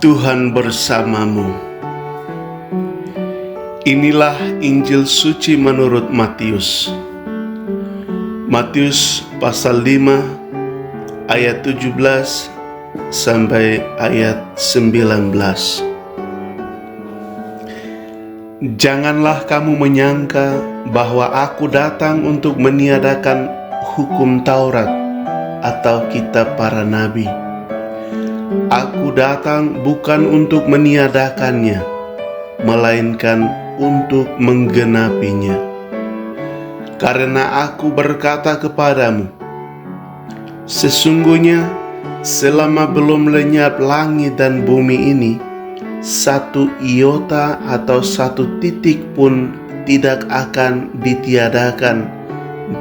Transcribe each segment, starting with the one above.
Tuhan bersamamu. Inilah Injil suci menurut Matius. Matius pasal 5 ayat 17 sampai ayat 19. Janganlah kamu menyangka bahwa aku datang untuk meniadakan hukum Taurat atau kitab para nabi. Aku datang bukan untuk meniadakannya, melainkan untuk menggenapinya. Karena aku berkata kepadamu, sesungguhnya selama belum lenyap langit dan bumi ini, satu iota atau satu titik pun tidak akan ditiadakan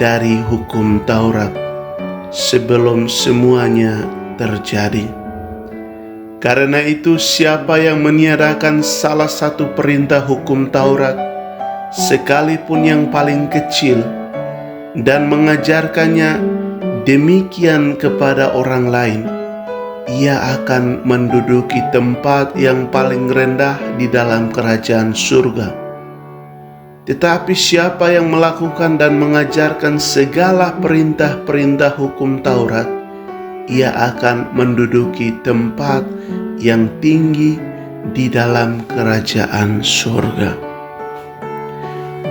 dari hukum Taurat sebelum semuanya terjadi. Karena itu siapa yang meniadakan salah satu perintah hukum Taurat, sekalipun yang paling kecil, dan mengajarkannya demikian kepada orang lain, ia akan menduduki tempat yang paling rendah di dalam kerajaan surga. Tetapi siapa yang melakukan dan mengajarkan segala perintah-perintah hukum Taurat, ia akan menduduki tempat yang tinggi di dalam kerajaan surga.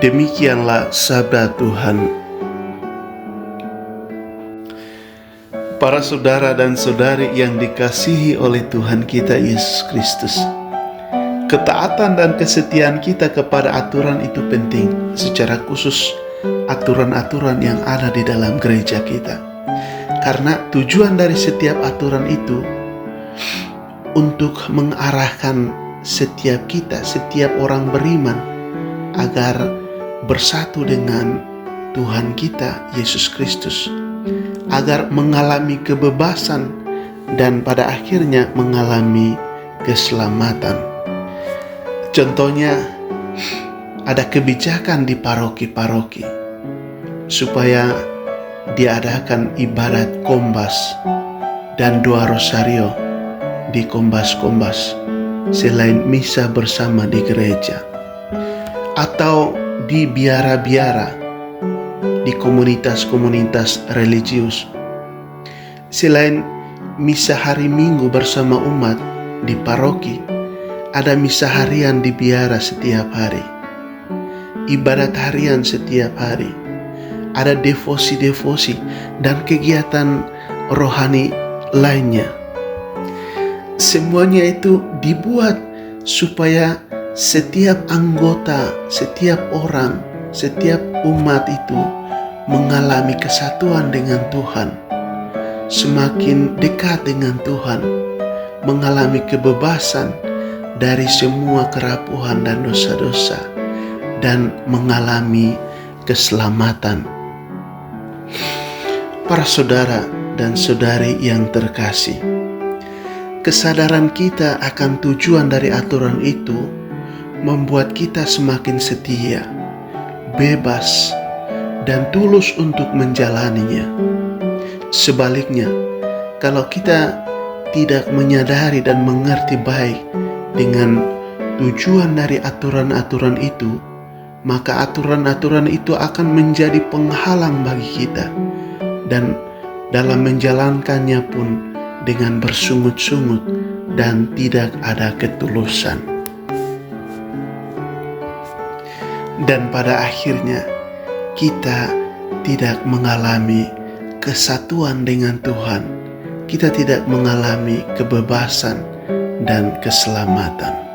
Demikianlah sabda Tuhan. Para saudara dan saudari yang dikasihi oleh Tuhan kita Yesus Kristus, ketaatan dan kesetiaan kita kepada aturan itu penting, secara khusus aturan-aturan yang ada di dalam gereja kita. Karena tujuan dari setiap aturan itu untuk mengarahkan setiap kita, setiap orang beriman, agar bersatu dengan Tuhan kita Yesus Kristus, agar mengalami kebebasan dan pada akhirnya mengalami keselamatan. Contohnya, ada kebijakan di paroki-paroki supaya diadakan ibadat kombas dan doa rosario di kombas-kombas selain misa bersama di gereja, atau di biara-biara, di komunitas-komunitas religius. Selain misa hari Minggu bersama umat di paroki, ada misa harian di biara setiap hari, ibadat harian setiap hari, ada devosi-devosi dan kegiatan rohani lainnya. Semuanya itu dibuat supaya setiap anggota, setiap orang, setiap umat itu mengalami kesatuan dengan Tuhan, semakin dekat dengan Tuhan, mengalami kebebasan dari semua kerapuhan dan dosa-dosa, dan mengalami keselamatan. Para saudara dan saudari yang terkasih, kesadaran kita akan tujuan dari aturan itu membuat kita semakin setia, bebas, dan tulus untuk menjalaninya. Sebaliknya, kalau kita tidak menyadari dan mengerti baik dengan tujuan dari aturan-aturan itu, maka aturan-aturan itu akan menjadi penghalang bagi kita, dan dalam menjalankannya pun dengan bersungut-sungut dan tidak ada ketulusan. Dan pada akhirnya kita tidak mengalami kesatuan dengan Tuhan, kita tidak mengalami kebebasan dan keselamatan.